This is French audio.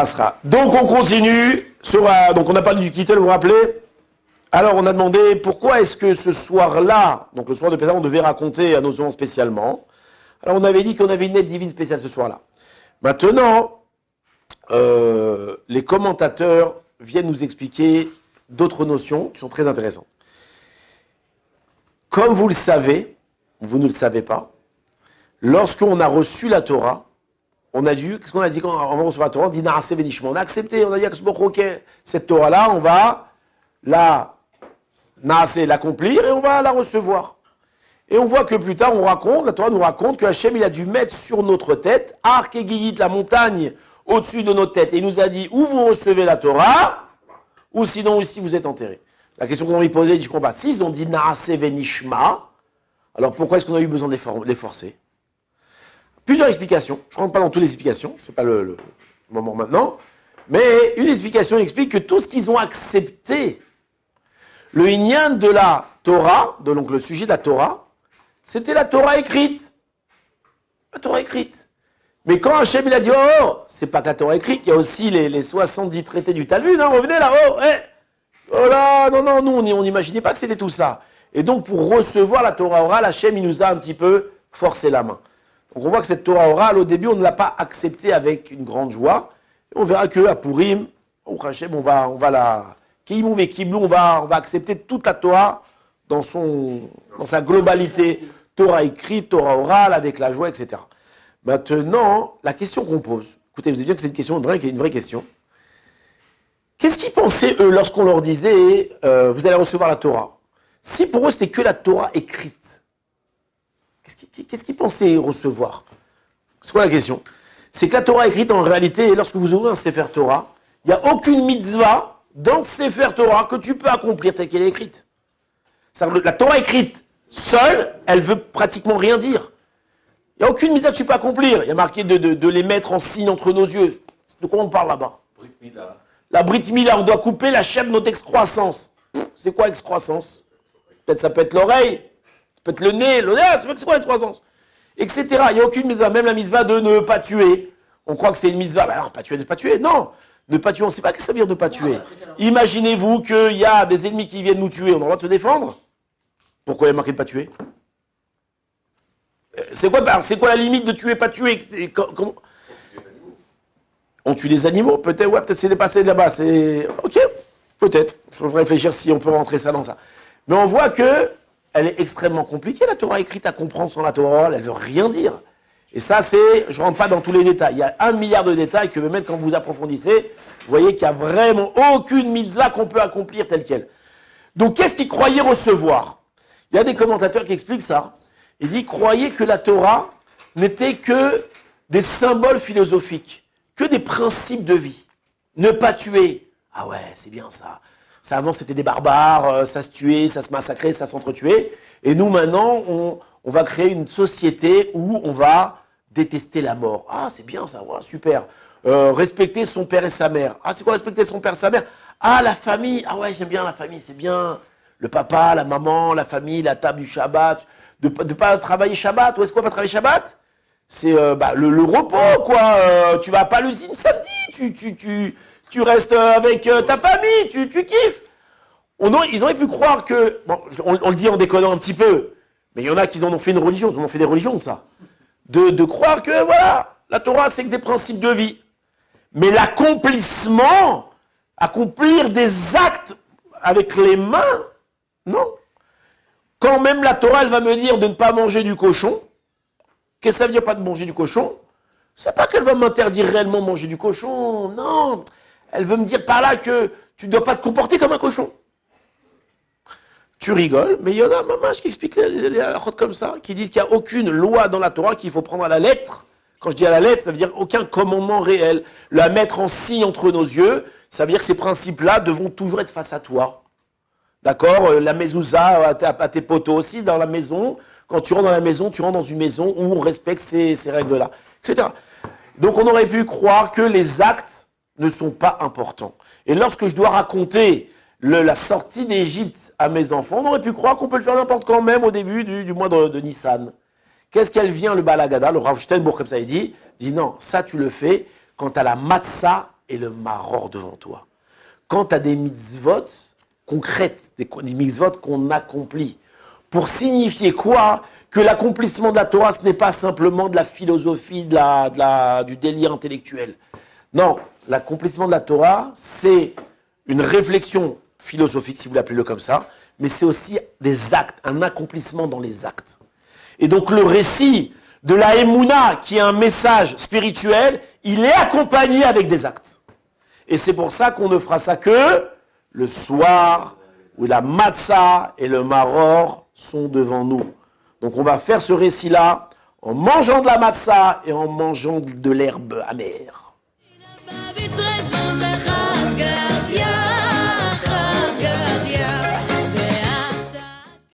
passera. Donc on continue. Donc on a parlé du Kittel, vous vous rappelez? Alors on a demandé pourquoi est-ce que ce soir-là, donc le soir de Pessah, on devait raconter à nos enfants spécialement. Alors on avait dit qu'on avait une aide divine spéciale ce soir-là. Maintenant, les commentateurs viennent nous expliquer d'autres notions qui sont très intéressantes. Comme vous le savez, vous ne le savez pas, lorsqu'on a reçu la Torah, on a dû, qu'est-ce qu'on a dit quand on va recevoir la Torah? On dit Naaseh Venishma. On a accepté, on a dit ok, cette Torah-là, on va l'accomplir et on va la recevoir. Et on voit que plus tard, la Torah nous raconte que Hachem, il a dû mettre sur notre tête, Arc et Guillit, la montagne au-dessus de notre tête. Et il nous a dit, ou vous recevez la Torah, ou sinon ici vous êtes enterrés. La question qu'on a posée, je comprends pas. S'ils ont dit Naaseh Venishma, alors pourquoi est-ce qu'on a eu besoin de les forcer? Plusieurs explications. Je ne rentre pas dans toutes les explications, ce n'est pas le moment maintenant. Mais une explication explique que tout ce qu'ils ont accepté, le inyan de la Torah, donc le sujet de la Torah, c'était la Torah écrite. La Torah écrite. Mais quand Hachem il a dit, oh, c'est pas que la Torah écrite, il y a aussi les 70 traités du Talmud, hein, revenez là, oh là, non, nous on n'imaginait pas que c'était tout ça. Et donc pour recevoir la Torah orale, Hachem il nous a un petit peu forcé la main. Donc on voit que cette Torah orale, au début, on ne l'a pas acceptée avec une grande joie. Et on verra qu'à Purim, on va accepter toute la Torah dans sa globalité. Torah écrite, Torah orale, avec la joie, etc. Maintenant, la question qu'on pose, écoutez, vous savez bien que c'est une vraie question. Qu'est-ce qu'ils pensaient, eux, lorsqu'on leur disait vous allez recevoir la Torah? Si pour eux, c'était que la Torah écrite, qu'est-ce qu'ils pensaient recevoir? C'est quoi la question? C'est que la Torah écrite, en réalité, lorsque vous ouvrez un Sefer Torah, il n'y a aucune mitzvah dans ce Sefer Torah que tu peux accomplir telle qu'elle est écrite. La Torah écrite seule, elle veut pratiquement rien dire. Il n'y a aucune mitzvah que tu peux accomplir. Il y a marqué de les mettre en signe entre nos yeux. De quoi on parle là-bas? La Brit Mila, on doit couper la chaîne de notre excroissance. C'est quoi excroissance? Peut-être ça peut être l'oreille. Peut-être le nez, c'est quoi les 3 sens? Etc. Il n'y a aucune mitzvah, même la mitzvah de ne pas tuer. On croit que c'est une mitzvah. Non, pas tuer, ne pas tuer. Non, ne pas tuer, on ne sait pas ce que ça veut dire de ne pas tuer. Imaginez-vous qu'il y a des ennemis qui viennent nous tuer, on a le droit de se défendre? Pourquoi il y a marqué de ne pas tuer? C'est quoi la limite de tuer, pas tuer? On tue des animaux? Peut-être, ouais, peut-être c'est dépassé là-bas. C'est ok, peut-être. Il faut réfléchir si on peut rentrer ça dans ça. Mais on voit que elle est extrêmement compliquée, la Torah écrite à comprendre sans la Torah, elle ne veut rien dire. Et ça, je ne rentre pas dans tous les détails. Il y a 1 milliard de détails que même quand vous approfondissez, vous voyez qu'il n'y a vraiment aucune mitzvah qu'on peut accomplir telle qu'elle. Donc, qu'est-ce qu'ils croyaient recevoir? Il y a des commentateurs qui expliquent ça. Ils disent, croyaient que la Torah n'était que des symboles philosophiques, que des principes de vie. Ne pas tuer. Ah ouais, c'est bien ça. Ça, avant, c'était des barbares, ça se tuait, ça se massacrait, ça s'entretuait. Et nous, maintenant, on va créer une société où on va détester la mort. Ah, c'est bien ça, ouais, super. Respecter son père et sa mère. Ah, c'est quoi respecter son père et sa mère? Ah, la famille. Ah ouais, j'aime bien la famille, c'est bien. Le papa, la maman, la famille, la table du Shabbat. De pas travailler Shabbat. Où est-ce qu'on va travailler Shabbat? C'est le repos, quoi. Tu vas pas à l'usine samedi, tu restes avec ta famille, tu kiffes. Ils auraient pu croire que, bon, on le dit en déconnant un petit peu, mais il y en a qui en ont fait une religion, ils en ont fait des religions de ça. De croire que, voilà, la Torah, c'est que des principes de vie. Mais l'accomplissement, accomplir des actes avec les mains, non. Quand même la Torah, elle va me dire de ne pas manger du cochon, qu'est-ce que ça veut dire pas de manger du cochon? C'est pas qu'elle va m'interdire réellement de manger du cochon, non. Elle veut me dire par là que tu ne dois pas te comporter comme un cochon. Tu rigoles, mais il y en a maman qui explique les halachot comme ça, qui disent qu'il n'y a aucune loi dans la Torah qu'il faut prendre à la lettre. Quand je dis à la lettre, ça veut dire aucun commandement réel. La mettre en signe entre nos yeux, ça veut dire que ces principes-là devront toujours être face à toi. D'accord? La mezouza à tes poteaux aussi, dans la maison. Quand tu rentres dans la maison, tu rentres dans une maison où on respecte ces règles-là, etc. Donc on aurait pu croire que les actes ne sont pas importants. Et lorsque je dois raconter la sortie d'Égypte à mes enfants, on aurait pu croire qu'on peut le faire n'importe quand même au début du mois de Nissan. Qu'est-ce qu'elle vient, le Balagada, le Rav Steinbourg, comme ça il dit non, ça tu le fais quand tu as la matzah et le maror devant toi. Quand tu as des mitzvot concrètes, des mitzvot qu'on accomplit, pour signifier quoi? Que l'accomplissement de la Torah, ce n'est pas simplement de la philosophie, du délire intellectuel. Non, l'accomplissement de la Torah, c'est une réflexion philosophique, si vous l'appelez-le comme ça, mais c'est aussi des actes, un accomplissement dans les actes. Et donc le récit de la Emouna, qui est un message spirituel, il est accompagné avec des actes. Et c'est pour ça qu'on ne fera ça que le soir, où la matzah et le maror sont devant nous. Donc on va faire ce récit-là en mangeant de la matzah et en mangeant de l'herbe amère.